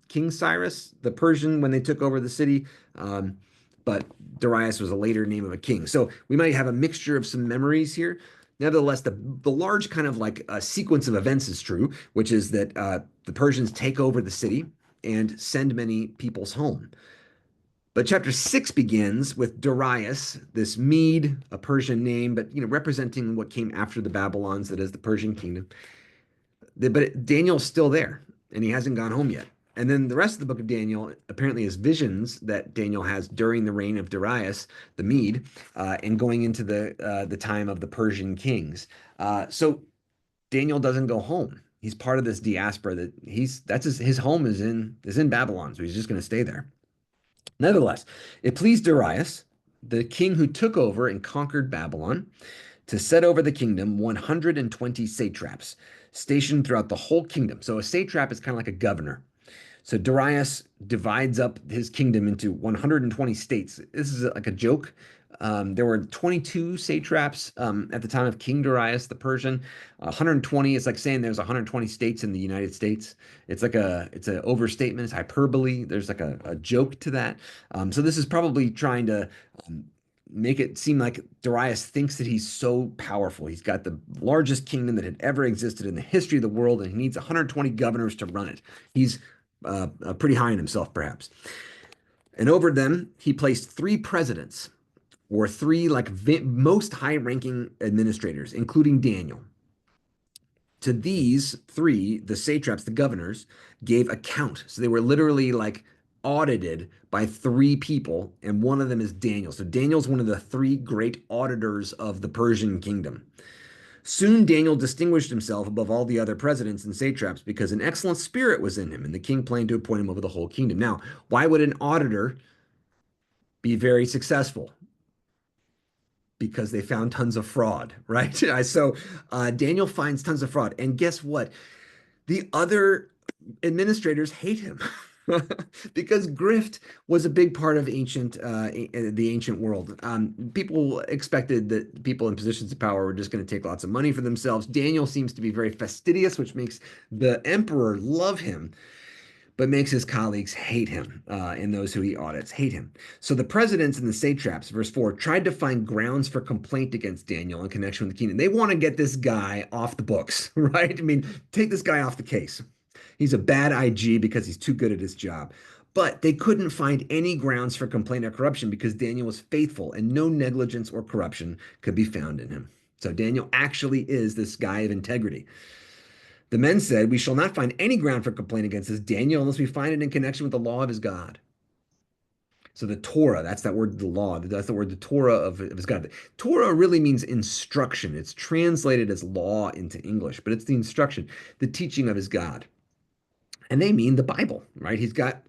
King Cyrus, the Persian, when they took over the city. But Darius was a later name of a king. So we might have a mixture of some memories here. Nevertheless, the large kind of like sequence of events is true, which is that the Persians take over the city and send many peoples home. But chapter 6 begins with Darius, this Mede, a Persian name, but representing what came after the Babylons, that is the Persian kingdom. But Daniel's still there, and he hasn't gone home yet. And then the rest of the book of Daniel apparently is visions that Daniel has during the reign of Darius, the Mede, and going into the time of the Persian kings. So Daniel doesn't go home. He's part of this diaspora that his home is in Babylon, so he's just going to stay there. Nevertheless, it pleased Darius, the king who took over and conquered Babylon, to set over the kingdom 120 satraps stationed throughout the whole kingdom. So a satrap is kind of like a governor. So Darius divides up his kingdom into 120 states. This is like a joke. There were 22 satraps at the time of King Darius the Persian. 120, it's like saying there's 120 states in the United States. It's an overstatement, it's hyperbole. There's like a joke to that. So this is probably trying to make it seem like Darius thinks that he's so powerful. He's got the largest kingdom that had ever existed in the history of the world, and he needs 120 governors to run it. He's pretty high in himself, perhaps. And over them, he placed 3 presidents, or 3 most high-ranking administrators, including Daniel. To these 3, the satraps, the governors, gave account. So they were literally audited by 3 people, and one of them is Daniel. So Daniel's one of the 3 great auditors of the Persian kingdom. Soon Daniel distinguished himself above all the other presidents and satraps because an excellent spirit was in him, and the king planned to appoint him over the whole kingdom. Now, why would an auditor be very successful? Because they found tons of fraud, right? So Daniel finds tons of fraud. And guess what? The other administrators hate him because grift was a big part of the ancient world. People expected that people in positions of power were just going to take lots of money for themselves. Daniel seems to be very fastidious, which makes the emperor love him. but makes his colleagues hate him, and those who he audits hate him. So the presidents and the satraps, verse 4, tried to find grounds for complaint against Daniel in connection with the kingdom. They want to get this guy off the books, right? I mean, take this guy off the case. He's a bad IG because he's too good at his job. But they couldn't find any grounds for complaint or corruption because Daniel was faithful and no negligence or corruption could be found in him. So Daniel actually is this guy of integrity. The men said, "We shall not find any ground for complaint against this Daniel unless we find it in connection with the law of his God." So the Torah, that's that word, the law, that's the word, the Torah of his God. Torah really means instruction. It's translated as law into English, but it's the instruction, the teaching of his God. And they mean the Bible, right? He's got,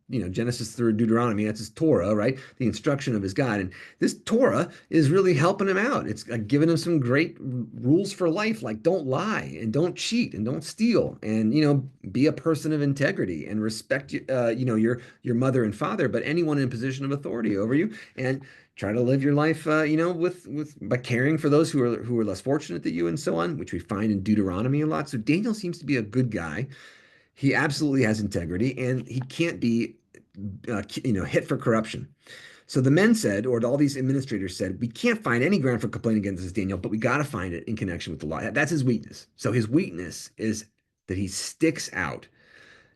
Genesis through Deuteronomy, that's his Torah, right? The instruction of his God. And this Torah is really helping him out. It's giving him some great rules for life, like don't lie and don't cheat and don't steal and, be a person of integrity and respect, your mother and father, but anyone in a position of authority over you, and try to live your life, with by caring for those who are less fortunate than you and so on, which we find in Deuteronomy a lot. So Daniel seems to be a good guy. He absolutely has integrity, and he can't be, hit for corruption. So the men said, or all these administrators said, we can't find any ground for complaint against this Daniel, but we got to find it in connection with the law. That's his weakness. So his weakness is that he sticks out.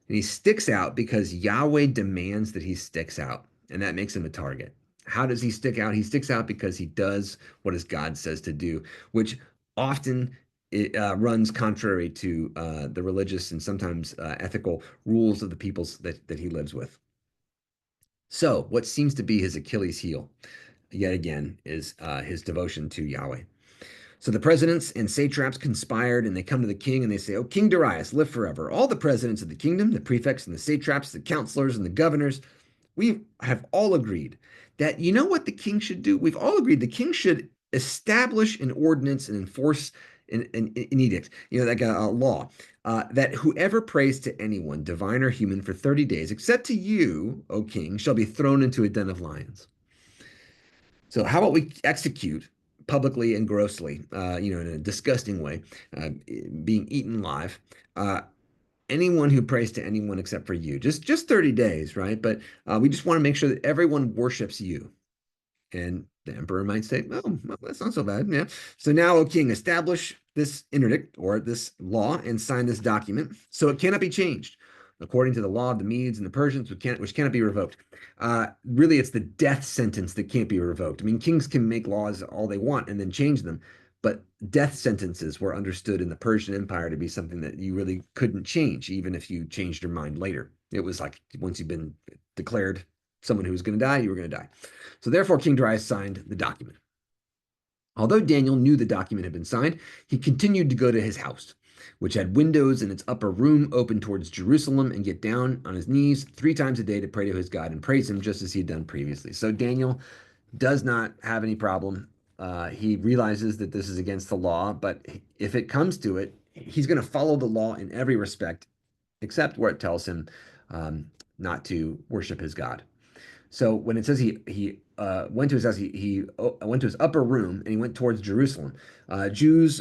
And he sticks out because Yahweh demands that he sticks out, and that makes him a target. How does he stick out? He sticks out because he does what his God says to do, which often it runs contrary to the religious and sometimes ethical rules of the peoples that he lives with. So, what seems to be his Achilles heel, yet again, is his devotion to Yahweh. So the presidents and satraps conspired, and they come to the king and they say, "Oh, King Darius, live forever. All the presidents of the kingdom, the prefects and the satraps, the counselors and the governors, we have all agreed that you know what the king should do? We've all agreed the king should establish an ordinance and enforce an edict, like a law, that whoever prays to anyone, divine or human, for 30 days, except to you, O king, shall be thrown into a den of lions." So how about we execute publicly and grossly, in a disgusting way, being eaten live, uh, anyone who prays to anyone except for you, just 30 days, right? But we just want to make sure that everyone worships you. And the emperor might say, "Oh, well, that's not so bad." Yeah. So now, O king, establish this interdict or this law and sign this document so it cannot be changed according to the law of the Medes and the Persians, which cannot be revoked. Really, it's the death sentence that can't be revoked. I mean, kings can make laws all they want and then change them, but death sentences were understood in the Persian Empire to be something that you really couldn't change, even if you changed your mind later. It was like once you've been declared someone who was going to die, you were going to die. So therefore, King Darius signed the document. Although Daniel knew the document had been signed, he continued to go to his house, which had windows in its upper room open towards Jerusalem, and get down on his knees 3 times a day to pray to his God and praise him just as he had done previously. So Daniel does not have any problem. He realizes that this is against the law, but if it comes to it, he's going to follow the law in every respect, except where it tells him not to worship his God. So when it says he went to his house, he went to his upper room and he went towards Jerusalem. Jews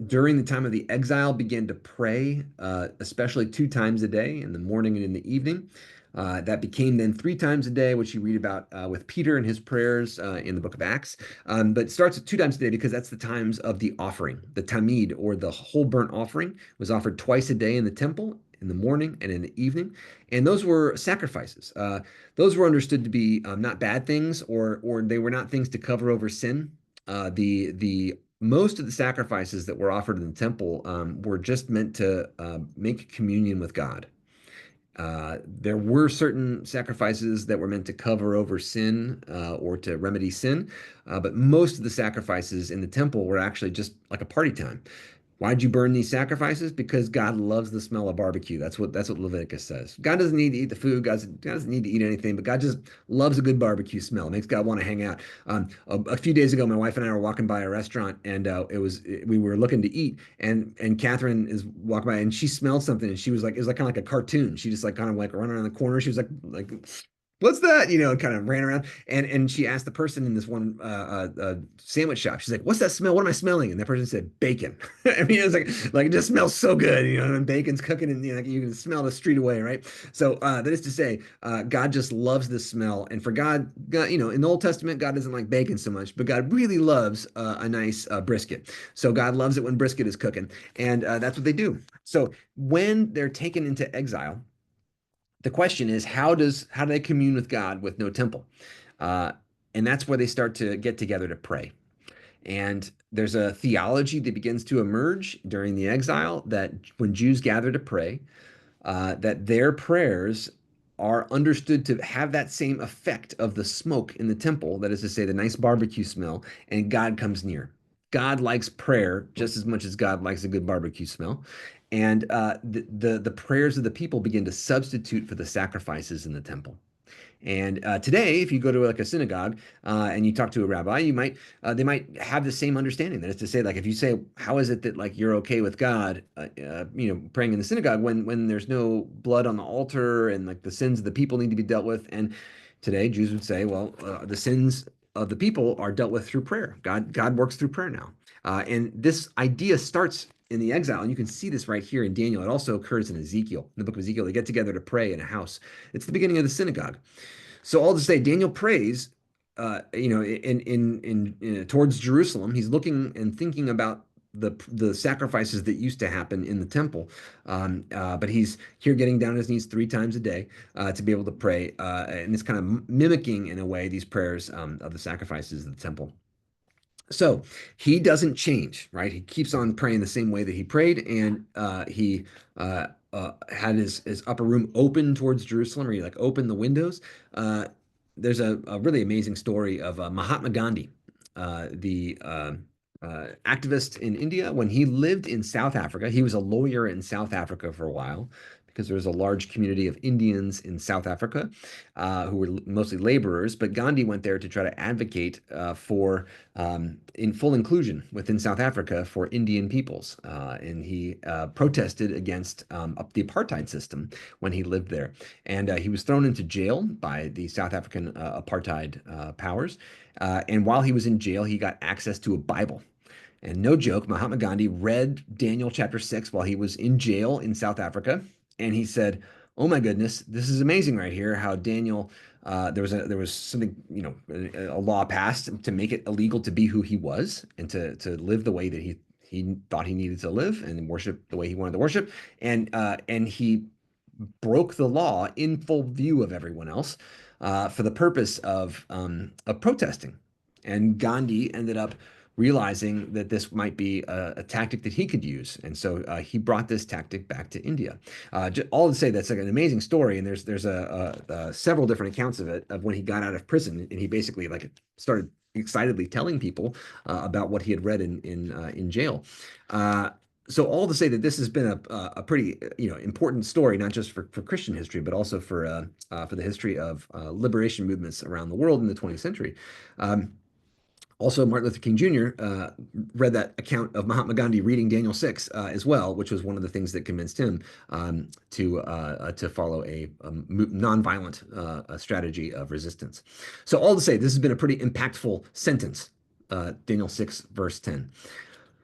during the time of the exile began to pray, especially 2 times a day, in the morning and in the evening. That became then 3 times a day, which you read about with Peter and his prayers in the book of Acts. But it starts at 2 times a day because that's the times of the offering. The tamid, or the whole burnt offering, was offered twice a day in the temple, in the morning and in the evening. And those were sacrifices. Those were understood to be not bad things, or they were not things to cover over sin. The most of the sacrifices that were offered in the temple were just meant to make communion with God. There were certain sacrifices that were meant to cover over sin or to remedy sin, but most of the sacrifices in the temple were actually just like a party time. Why'd you burn these sacrifices? Because God loves the smell of barbecue. That's what Leviticus says. God doesn't need to eat the food. God doesn't need to eat anything, but God just loves a good barbecue smell. It makes God want to hang out. A few days ago, my wife and I were walking by a restaurant, and we were looking to eat, and Catherine is walking by, and she smelled something, and she was like, it was like kind of like a cartoon. She just like kind of like running around the corner. She was like what's that? And kind of ran around. And she asked the person in this one sandwich shop. She's like, "What's that smell? What am I smelling?" And that person said, "Bacon." I mean, it was like it just smells so good, and bacon's cooking, and like you can smell the street away, right? So that is to say, God just loves this smell, and for God, in the Old Testament, God doesn't like bacon so much, but God really loves a nice brisket. So God loves it when brisket is cooking, and that's what they do. So when they're taken into exile, the question is how do they commune with God with no temple? Uh, and that's where they start to get together to pray. And there's a theology that begins to emerge during the exile that when Jews gather to pray, that their prayers are understood to have that same effect of the smoke in the temple, that is to say, the nice barbecue smell, and God comes near. God likes prayer just as much as God likes a good barbecue smell. And the prayers of the people begin to substitute for the sacrifices in the temple. And today, if you go to like a synagogue and you talk to a rabbi, they might have the same understanding. That is to say, like if you say, "How is it that like you're okay with God, praying in the synagogue when there's no blood on the altar and like the sins of the people need to be dealt with?" And today, Jews would say, "Well, the sins of the people are dealt with through prayer. God works through prayer now." And this idea starts in the exile, and you can see this right here in Daniel. It also occurs in Ezekiel, in the book of Ezekiel. They get together to pray in a house. It's the beginning of the synagogue. So all to say, Daniel prays, towards Jerusalem. He's looking and thinking about the sacrifices that used to happen in the temple, but he's here getting down on his knees 3 times a day to be able to pray, and it's kind of mimicking in a way these prayers of the sacrifices of the temple. So he doesn't change, right? He keeps on praying the same way that he prayed, and he had his upper room open towards Jerusalem, or he like opened the windows. Uh, there's a really amazing story of Mahatma Gandhi, the activist in India. When he lived in South Africa, he was a lawyer in South Africa for a while because there was a large community of Indians in South Africa who were mostly laborers. But Gandhi went there to try to advocate for in full inclusion within South Africa for Indian peoples. And he protested against the apartheid system when he lived there. And he was thrown into jail by the South African apartheid powers. And while he was in jail, he got access to a Bible. And no joke, Mahatma Gandhi read Daniel chapter 6 while he was in jail in South Africa. And he said, "Oh my goodness, this is amazing right here. How Daniel, there was something, a law passed to make it illegal to be who he was and to live the way that he thought he needed to live and worship the way he wanted to worship. And he broke the law in full view of everyone else for the purpose of protesting. And Gandhi ended up realizing that this might be a tactic that he could use, and so he brought this tactic back to India. All to say that's like an amazing story, and there's several different accounts of it of when he got out of prison, and he basically like started excitedly telling people about what he had read in jail. So all to say that this has been a pretty important story, not just for Christian history, but also for the history of liberation movements around the world in the 20th century. Um, Also, Martin Luther King Jr. Read that account of Mahatma Gandhi reading Daniel 6 as well, which was one of the things that convinced him to follow a nonviolent strategy of resistance. So all to say, this has been a pretty impactful sentence, Daniel 6, verse 10.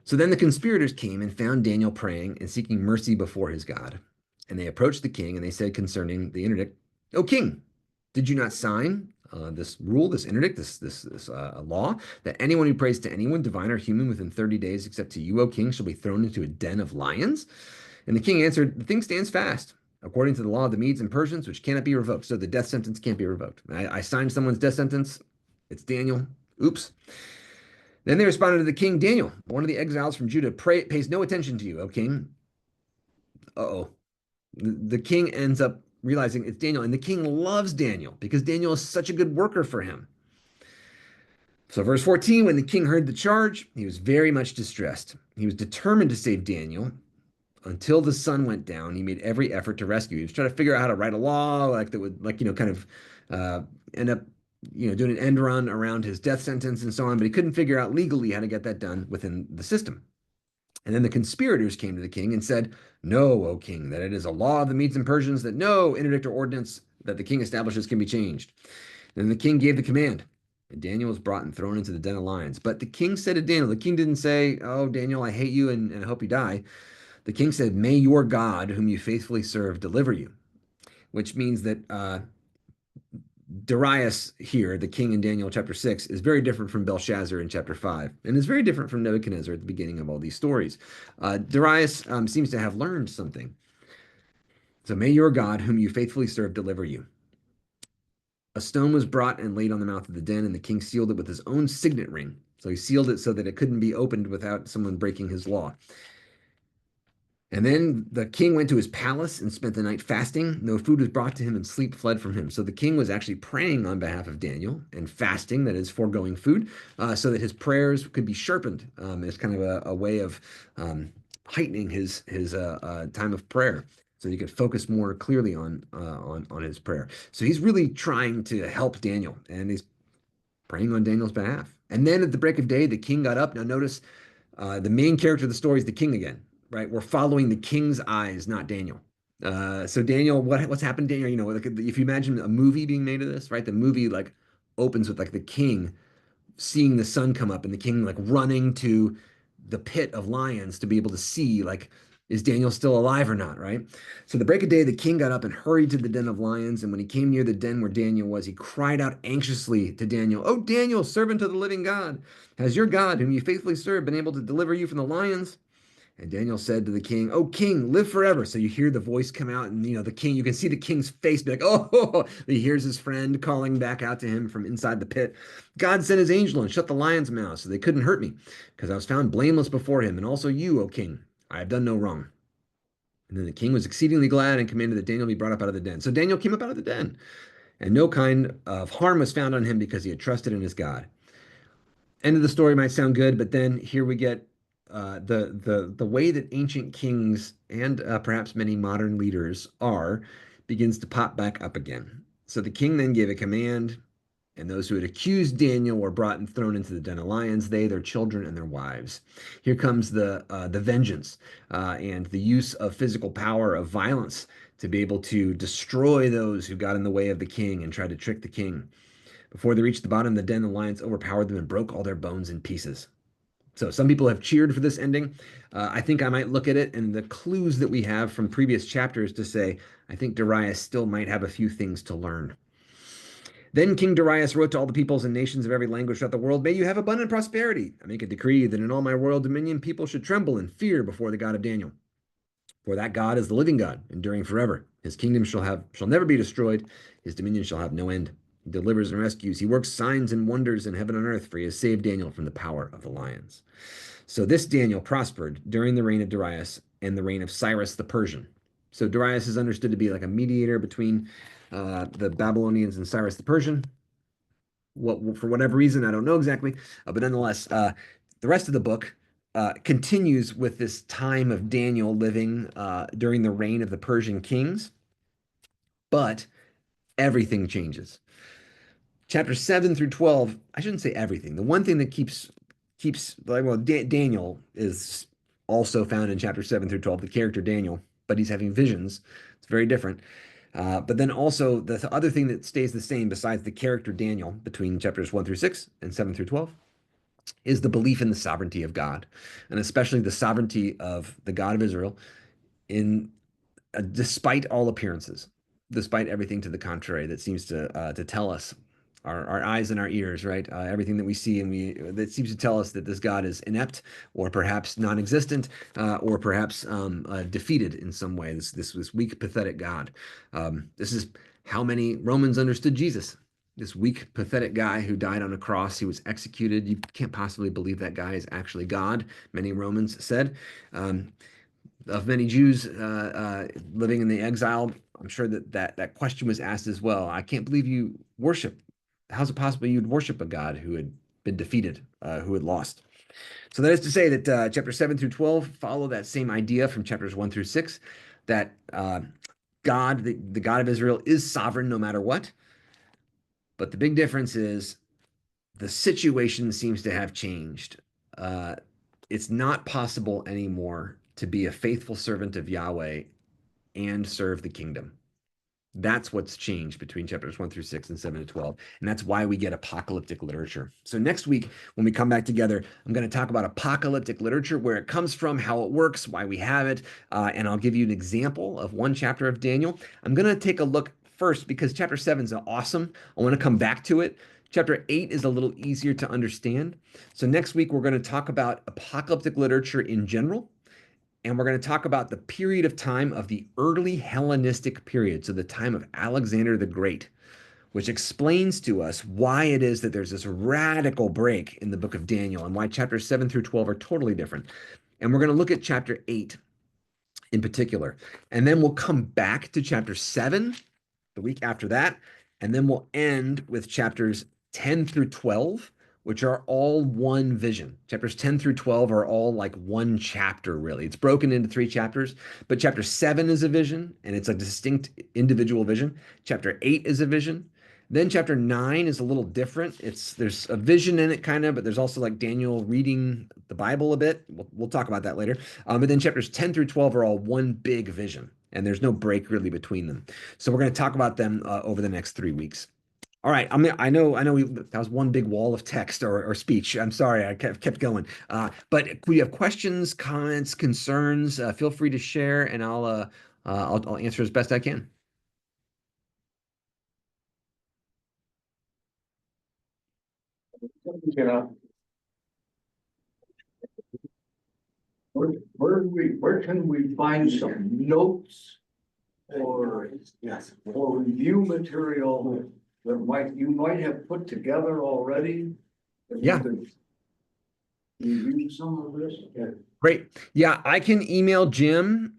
So then the conspirators came and found Daniel praying and seeking mercy before his God. And they approached the king and they said concerning the interdict, "O king, did you not sign this rule, this interdict, this law, that anyone who prays to anyone, divine or human, within 30 days, except to you, O king, shall be thrown into a den of lions?" And the king answered, "The thing stands fast, according to the law of the Medes and Persians, which cannot be revoked." So the death sentence can't be revoked. I signed someone's death sentence. It's Daniel. Oops. Then they responded to the king, "Daniel, one of the exiles from Judah, pays no attention to you, O king." Uh-oh. The king ends up realizing it's Daniel, and the king loves Daniel because Daniel is such a good worker for him. So, verse 14, when the king heard the charge, he was very much distressed. He was determined to save Daniel. Until the sun went down, he made every effort to rescue. He was trying to figure out how to write a law like that would, like, kind of end up, doing an end run around his death sentence and so on, but he couldn't figure out legally how to get that done within the system. And then the conspirators came to the king and said, "Know, O king, that it is a law of the Medes and Persians that no interdict or ordinance that the king establishes can be changed." Then the king gave the command, and Daniel was brought and thrown into the den of lions. But the king said to Daniel, the king didn't say, "Oh, Daniel, I hate you and I hope you die." The king said, "May your God, whom you faithfully serve, deliver you," which means that Darius here, the king in Daniel chapter 6, is very different from Belshazzar in chapter 5, and is very different from Nebuchadnezzar at the beginning of all these stories. Darius seems to have learned something. So, may your God, whom you faithfully serve, deliver you. A stone was brought and laid on the mouth of the den, and the king sealed it with his own signet ring. So he sealed it so that it couldn't be opened without someone breaking his law. And then the king went to his palace and spent the night fasting. No food was brought to him, and sleep fled from him. So the king was actually praying on behalf of Daniel and fasting, that is, foregoing food, so that his prayers could be sharpened as kind of a way of heightening his time of prayer, so he could focus more clearly on his prayer. So he's really trying to help Daniel, and he's praying on Daniel's behalf. And then at the break of day, the king got up. Now notice the main character of the story is the king again, right? We're following the king's eyes, not Daniel. So Daniel, what's happened, Daniel? You know, like if you imagine a movie being made of this, right? The movie like opens with like the king seeing the sun come up and the king like running to the pit of lions to be able to see like, is Daniel still alive or not, right? So the break of day, the king got up and hurried to the den of lions. And when he came near the den where Daniel was, he cried out anxiously to Daniel, "Oh, Daniel, servant of the living God, has your God, whom you faithfully serve, been able to deliver you from the lions?" And Daniel said to the king, "Oh, king, live forever." So you hear the voice come out, and the king, you can see the king's face be like, "Oh," he hears his friend calling back out to him from inside the pit. "God sent his angel and shut the lions' mouths so they couldn't hurt me, because I was found blameless before him. And also you, O king, I have done no wrong." And then the king was exceedingly glad and commanded that Daniel be brought up out of the den. So Daniel came up out of the den, and no kind of harm was found on him because he had trusted in his God. End of the story might sound good, but then here we get the way that ancient kings and perhaps many modern leaders are begins to pop back up again. So the king then gave a command, and those who had accused Daniel were brought and thrown into the den of lions, they, their children, and their wives. Here comes the vengeance and the use of physical power, of violence, to be able to destroy those who got in the way of the king and tried to trick the king. Before they reached the bottom of the den, the lions overpowered them and broke all their bones in pieces. So some people have cheered for this ending. I think I might look at it and the clues that we have from previous chapters to say, I think Darius still might have a few things to learn. Then King Darius wrote to all the peoples and nations of every language throughout the world, "May you have abundant prosperity. I make a decree that in all my royal dominion people should tremble and fear before the God of Daniel. For that God is the living God, enduring forever. His kingdom shall never be destroyed. His dominion shall have no end. He delivers and rescues. He works signs and wonders in heaven and earth, for he has saved Daniel from the power of the lions." So this Daniel prospered during the reign of Darius and the reign of Cyrus the Persian. So Darius is understood to be like a mediator between the Babylonians and Cyrus the Persian. For whatever reason, I don't know exactly, but nonetheless, the rest of the book continues with this time of Daniel living during the reign of the Persian kings, but everything changes. Chapter 7 through 12, I shouldn't say everything. The one thing that keeps like, well, Daniel is also found in chapter 7 through 12, the character Daniel, but he's having visions. It's very different. But then also the other thing that stays the same besides the character Daniel between chapters 1 through 6 and 7 through 12 is the belief in the sovereignty of God, and especially the sovereignty of the God of Israel in despite all appearances, despite everything to the contrary that seems to tell us, our eyes and our ears, right? Everything that we see and that seems to tell us that this God is inept or perhaps non-existent or perhaps defeated in some way. This weak, pathetic God. This is how many Romans understood Jesus. This weak, pathetic guy who died on a cross. He was executed. You can't possibly believe that guy is actually God, many Romans said. Of many Jews living in the exile, I'm sure that question was asked as well. I can't believe you worship. How's it possible you'd worship a God who had been defeated, who had lost? So that is to say that chapter 7 through 12 follow that same idea from chapters 1 through 6, that God, the God of Israel, is sovereign no matter what. But the big difference is the situation seems to have changed. it's not possible anymore to be a faithful servant of Yahweh and serve the kingdom. That's what's changed between chapters 1 through 6 and 7 to 12. And that's why we get apocalyptic literature. So next week, when we come back together, I'm going to talk about apocalyptic literature, where it comes from, how it works, why we have it. And I'll give you an example of one chapter of Daniel. I'm going to take a look first because chapter 7 is awesome. I want to come back to it. Chapter 8 is a little easier to understand. So next week, we're going to talk about apocalyptic literature in general. And we're going to talk about the period of time of the early Hellenistic period, so the time of Alexander the Great, which explains to us why it is that there's this radical break in the book of Daniel and why chapters 7 through 12 are totally different. And we're going to look at chapter 8 in particular. And then we'll come back to chapter 7 the week after that. And then we'll end with chapters 10 through 12, which are all one vision. Chapters 10 through 12 are all like one chapter, really. It's broken into 3 chapters, but chapter 7 is a vision, and it's a distinct individual vision. Chapter 8 is a vision. Then chapter 9 is a little different. There's a vision in it, kind of, but there's also like Daniel reading the Bible a bit. We'll talk about that later. But then chapters 10 through 12 are all one big vision, and there's no break really between them. So we're going to talk about them over the next 3 weeks. All right. I know that was one big wall of text or speech. I'm sorry, I kept going. But if you have questions, comments, concerns, feel free to share, and I'll answer as best I can. Yeah. Where can we find some notes or review material that you might have put together already? Yeah. Review some of this. Great. Yeah, I can email Jim.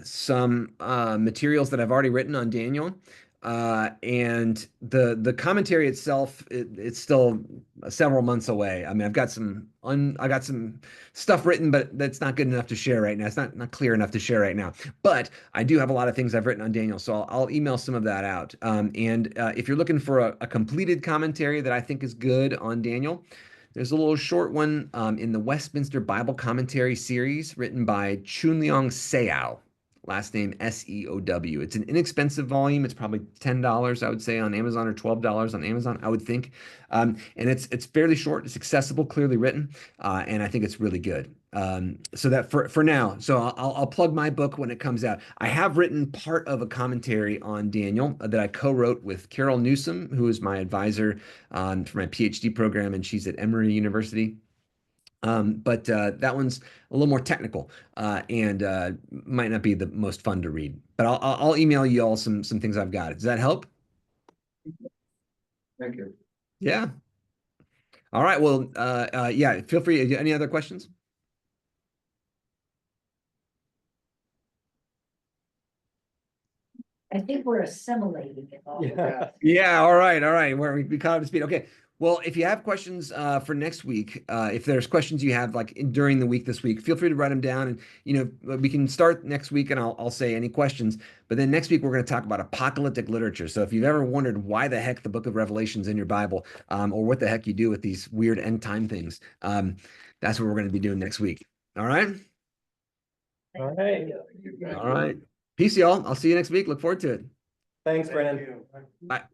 Some materials that I've already written on Daniel. And the commentary itself, it's still several months away. I mean, I got some stuff written, but that's not good enough to share right now. It's not clear enough to share right now. But I do have a lot of things I've written on Daniel, so I'll email some of that out. And if you're looking for a completed commentary that I think is good on Daniel, there's a little short one in the Westminster Bible Commentary series written by Chunleong Seow, last name Seow. It's an inexpensive volume. It's probably $10, I would say, on Amazon, or $12 on Amazon, I would think. And it's fairly short. It's accessible, clearly written, and I think it's really good. So that for now, so I'll plug my book when it comes out. I have written part of a commentary on Daniel that I co-wrote with Carol Newsom, who is my advisor for my PhD program, and she's at Emory University. But that one's a little more technical and might not be the most fun to read. But I'll email you all some things I've got. Does that help? Thank you. Yeah. All right. Well, yeah. Feel free. Any other questions? I think we're assimilating it all. Yeah. All right. All right. We caught up to speed. Okay. Well, if you have questions for next week, if there's questions you have like during the week this week, feel free to write them down, and we can start next week, and I'll say any questions. But then next week we're going to talk about apocalyptic literature. So if you've ever wondered why the heck the Book of Revelation's in your Bible, or what the heck you do with these weird end time things, that's what we're going to be doing next week. All right. All right. All right. Peace, y'all. I'll see you next week. Look forward to it. Thanks, Brennan. Bye.